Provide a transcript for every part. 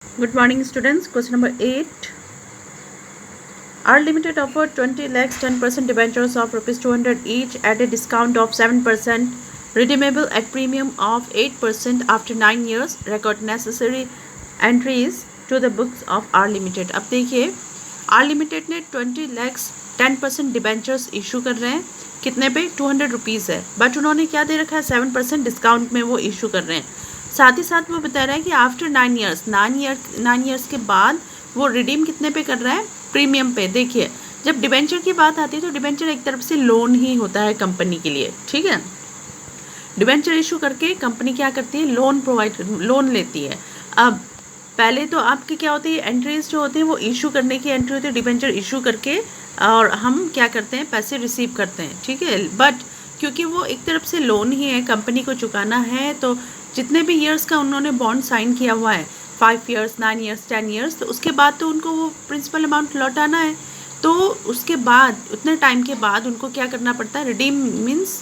Good morning, students. Question number 8. R Limited offered 20 lakhs 10% debentures of rupees 200 each at a discount of 7%, redeemable at premium of 8% after 9 years. Record necessary entries to the books of R Limited. अब देखिए R Limited ने 20 lakhs 10% debentures issue कर रहे हैं. कितने पे? 200 rupees है. But उन्होंने क्या दे रखा है? 7% डिस्काउंट में वो इशू कर रहे हैं. साथ ही साथ वो बता रहा है कि आफ्टर 9 ईयर्स के बाद वो रिडीम कितने पे कर रहा है? प्रीमियम पे. देखिए जब डिबेंचर की बात आती है तो डिबेंचर एक तरफ से लोन ही होता है कंपनी के लिए. ठीक है, डिबेंचर इशू करके कंपनी क्या करती है? लोन लेती है. अब पहले तो आपकी क्या होती है? एंट्रीज जो होती है वो इशू करने की एंट्री होती है, डिबेंचर इशू करके, और हम क्या करते हैं? पैसे रिसीव करते हैं. ठीक है, बट क्योंकि वो एक तरफ से लोन ही है, कंपनी को चुकाना है, तो जितने भी ईयर्स का उन्होंने बॉन्ड साइन किया हुआ है, 5 ईयर्स, 9 ईयर्स, 10 ईयर्स, तो उसके बाद तो उनको वो प्रिंसिपल अमाउंट लौटाना है. तो उसके बाद उतने टाइम के बाद उनको क्या करना पड़ता है? रिडीम मीन्स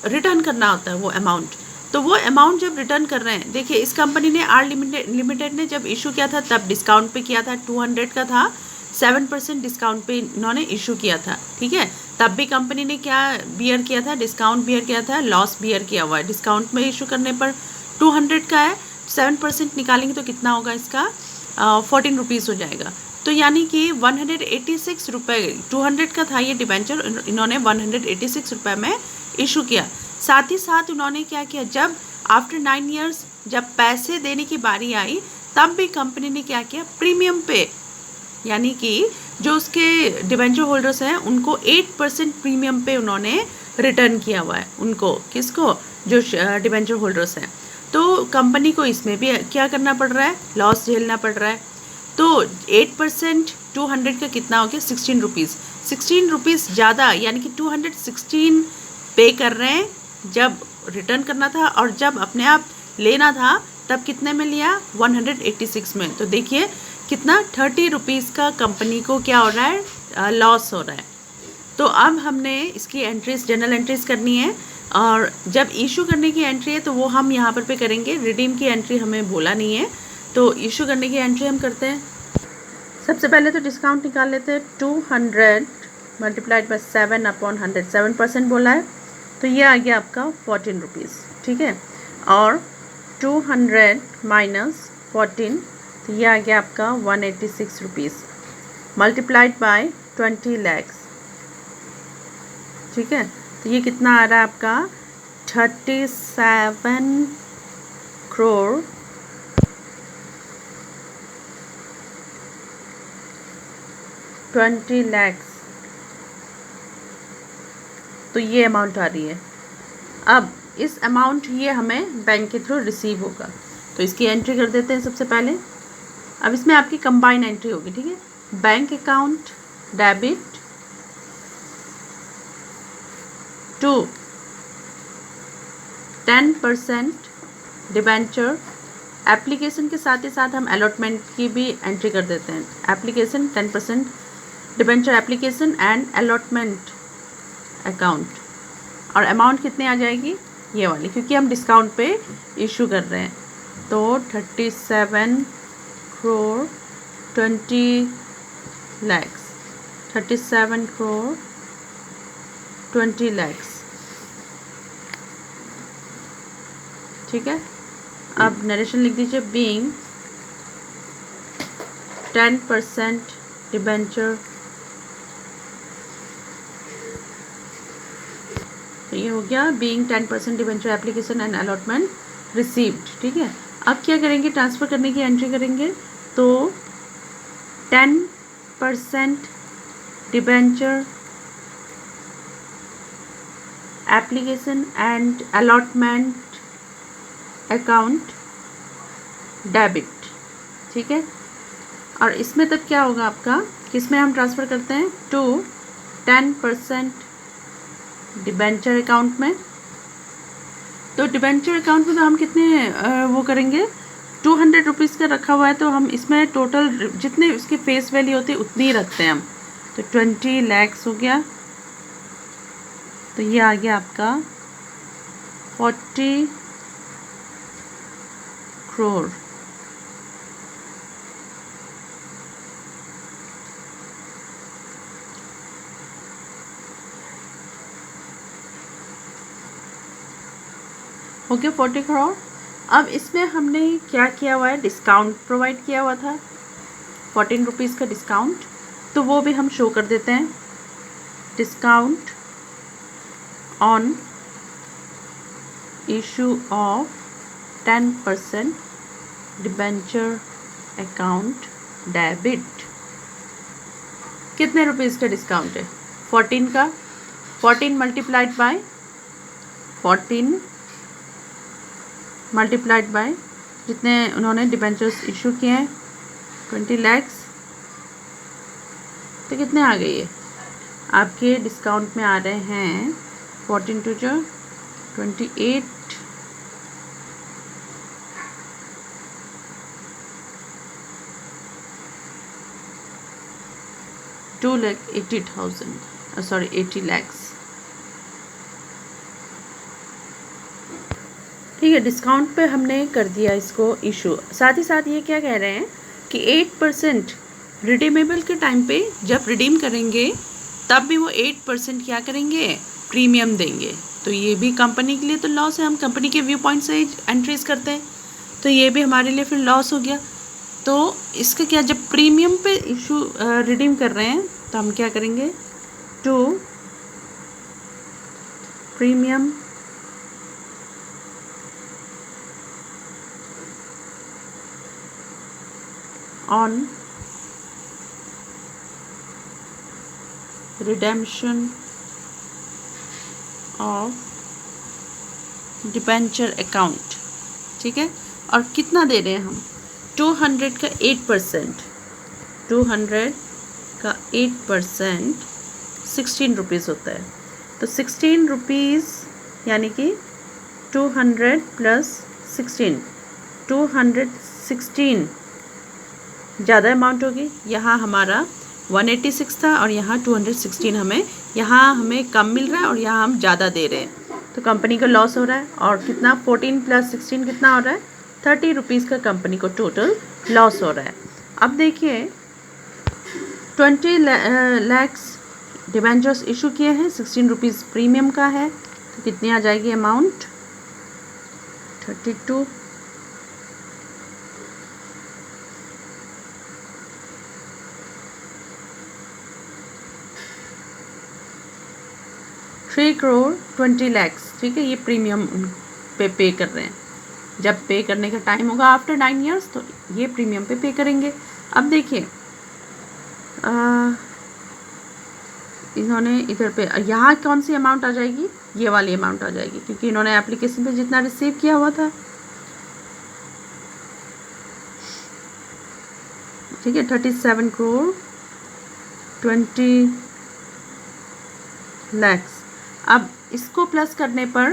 रिटर्न करना होता है वो अमाउंट. तो वो अमाउंट जब रिटर्न कर रहे हैं, देखिए इस कंपनी ने आर लिमिटेड ने जब इशू किया था तब डिस्काउंट पे किया था, 200 का था, 7% डिस्काउंट पे इन्होंने इशू किया था. ठीक है, तब भी कंपनी ने क्या बियर किया था? डिस्काउंट बियर किया था, लॉस बियर किया हुआ है. डिस्काउंट में इशू करने पर 200 का है, 7% निकालेंगे तो कितना होगा इसका? 14 रुपीज़ हो जाएगा. तो यानी कि 186 रुपये, 200 का था ये डिबेंचर, इन्होंने 186 रुपये में इशू किया. साथ ही साथ उन्होंने क्या किया? जब आफ्टर 9 ईयर्स जब पैसे देने की बारी आई तब भी कंपनी ने क्या किया? प्रीमियम पे, यानी कि जो उसके डिबेंचर होल्डर्स हैं उनको 8% प्रीमियम पे उन्होंने रिटर्न किया हुआ है. उनको, किसको? जो डिबेंचर होल्डर्स हैं. तो कंपनी को इसमें भी क्या करना पड़ रहा है? लॉस झेलना पड़ रहा है. तो 8% 200 का कितना हो गया? 16 रुपीज़. 16 रुपीज़ ज़्यादा, यानी कि 216 पे कर रहे हैं जब रिटर्न करना था, और जब अपने आप लेना था तब कितने में लिया? 186 में. तो देखिए कितना 30 रुपीज़ का कंपनी को क्या हो रहा है? लॉस हो रहा है. तो अब हमने इसकी एंट्रीज, जनरल एंट्रीज करनी है, और जब इशू करने की एंट्री है तो वो हम यहाँ पर करेंगे. रिडीम की एंट्री हमें बोला नहीं है, तो इशू करने की एंट्री हम करते हैं. सबसे पहले तो डिस्काउंट निकाल लेते हैं. 200 मल्टीप्लाइड बाई 7/100, 7% बोला है, तो ये आ गया आपका 14 रुपीज़. ठीक है, और 200 माइनस 14, तो ये आ गया आपका 186 रुपीज़ मल्टीप्लाइड बाय 20 लैक्स. ठीक है, तो ये कितना आ रहा है आपका? 37 करोड़ 20 लैक्स. तो ये अमाउंट आ रही है. अब इस अमाउंट ये हमें बैंक के थ्रू रिसीव होगा, तो इसकी एंट्री कर देते हैं सबसे पहले. अब इसमें आपकी कंबाइन एंट्री होगी. ठीक है, bank account debit to 10% debenture. Application के साथ ही साथ हम अलॉटमेंट की भी एंट्री कर देते हैं. Application 10% debenture application and allotment account. और अमाउंट कितने आ जाएगी? ये वाली, क्योंकि हम डिस्काउंट पे इशू कर रहे हैं. तो 37 करोड़ 20 लैक्स, 37 करोड़ 20 लैक्स. ठीक है, अब नरेशन लिख दीजिए. बीइंग 10% डिबेंचर, तो ये हो गया being 10% debenture application and allotment received. ठीक है, अब क्या करेंगे? ट्रांसफ़र करने की एंट्री करेंगे. तो 10% debenture application and allotment account debit. ठीक है, और इसमें तब क्या होगा आपका? किसमें हम ट्रांसफ़र करते हैं? टू 10% डिबेंचर अकाउंट में. तो डिबेंचर अकाउंट में तो हम कितने वो करेंगे? 200 रुपीज़ का रखा हुआ है, तो हम इसमें टोटल जितने उसके फेस वैल्यू होती है उतनी ही रखते हैं हम. तो 20 लैक्स हो गया, तो ये आ गया आपका 40 करोड़ हो गया 40 करोड़। अब इसमें हमने क्या किया हुआ है, डिस्काउंट प्रोवाइड किया हुआ था 14 रुपीज़ का डिस्काउंट, तो वो भी हम शो कर देते हैं। Discount on issue of 10% debenture account debit. कितने रुपीज़ का डिस्काउंट है, 14 का। 14 मल्टीप्लाइड बाय 14 मल्टीप्लाइड बाय जितने उन्होंने डिबेंचर्स इशू किए हैं 20 लैक्स, तो कितने आ गए ये आपके डिस्काउंट में आ रहे हैं 14 टू जो 28, 2,80,000 सॉरी 80 लैक्स। ठीक है, डिस्काउंट पे हमने कर दिया इसको इशू। साथ ही साथ ये क्या कह रहे हैं कि 8% रिडीमेबल के टाइम पे जब रिडीम करेंगे तब भी वो 8% क्या करेंगे, प्रीमियम देंगे। तो ये भी कंपनी के लिए तो लॉस है, हम कंपनी के व्यू पॉइंट से एंट्रीज करते हैं, तो ये भी हमारे लिए फिर लॉस हो गया। तो इसका क्या, जब प्रीमियम पे इशू रिडीम कर रहे हैं तो हम क्या करेंगे, to premium on redemption of debenture account. ठीक है, और कितना दे रहे हैं हम, 200 का 8%, 200 का 8% 16 रुपीज़ होता है। तो 16 रुपीज़ यानी कि 200 प्लस 16, 216 ज़्यादा अमाउंट होगी। यहाँ हमारा 186 था और यहाँ 216 हमें कम मिल रहा है और यहाँ हम ज़्यादा दे रहे हैं, तो कंपनी को लॉस हो रहा है। और कितना, 14 प्लस 16 कितना हो रहा है, 30 रुपीज़ का कंपनी को टोटल लॉस हो रहा है। अब देखिए 20 लैक्स डिबेंचर्स इशू किए हैं, 16 रुपीज़ प्रीमियम का है, तो कितनी आ जाएगी अमाउंट, 32। $3 करोड़ 20 लैक्स। ठीक है, ये प्रीमियम पे कर रहे हैं। जब पे करने का टाइम होगा आफ्टर 9 ईयर्स तो ये प्रीमियम पे करेंगे। अब देखिए इन्होंने इधर पे यहाँ कौन सी अमाउंट आ जाएगी, ये वाली अमाउंट आ जाएगी, क्योंकि इन्होंने एप्लीकेशन पे जितना रिसीव किया हुआ था। ठीक है, 37 करोड़ 20 लैक्स। अब इसको प्लस करने पर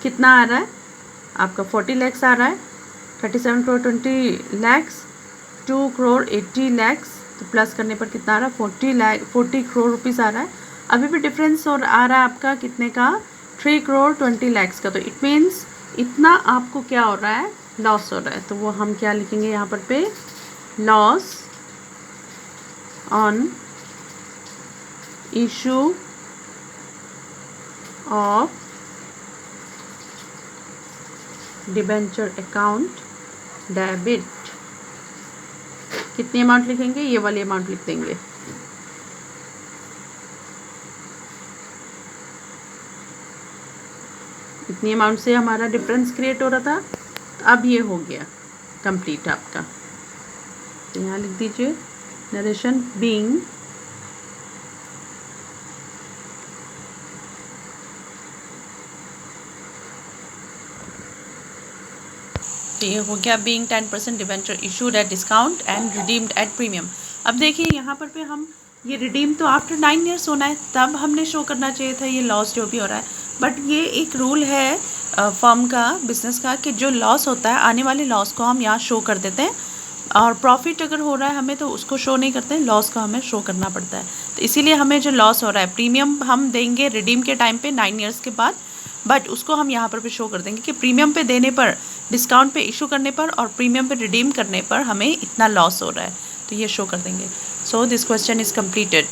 कितना आ रहा है आपका, 40 लैक्स आ रहा है। 37 करोड़ 20 लैक्स 2 करोड़ 80 लैक्स, तो प्लस करने पर कितना आ रहा है, 40 करोड़ रुपीज़ आ रहा है। अभी भी डिफरेंस और आ रहा है आपका कितने का, 3 करोड़ 20 लैक्स का। तो इट मीन्स इतना आपको क्या हो रहा है, लॉस हो रहा है। तो वो हम क्या लिखेंगे यहाँ पर पे, loss on issue of debenture account debit. कितनी अमाउंट लिखेंगे, ये वाली अमाउंट लिख देंगे। इतनी अमाउंट से हमारा डिफरेंस क्रिएट हो रहा था, तो अब ये हो गया कंप्लीट आपका। तो यहाँ लिख दीजिए नरेशन बीइंग तो ये हो गया being 10% debenture issued at discount and redeemed at premium. अब देखिए यहाँ पर हम ये रिडीम तो आफ्टर 9 ईयर्स होना है, तब हमने शो करना चाहिए था ये लॉस जो भी हो रहा है। बट ये एक रूल है फर्म का, बिजनेस का, कि जो लॉस होता है आने वाले लॉस को हम यहाँ शो कर देते हैं, और प्रॉफिट अगर हो रहा है हमें तो उसको शो नहीं करते हैं, लॉस को हमें शो करना पड़ता है। तो इसीलिए हमें जो लॉस हो रहा है, प्रीमियम हम देंगे रिडीम के टाइम पे 9 ईयर्स के बाद, बट उसको हम यहाँ पर भी शो कर देंगे कि प्रीमियम पे देने पर, डिस्काउंट पे इशू करने पर और प्रीमियम पे रिडीम करने पर हमें इतना लॉस हो रहा है, तो ये शो कर देंगे। So this question is completed.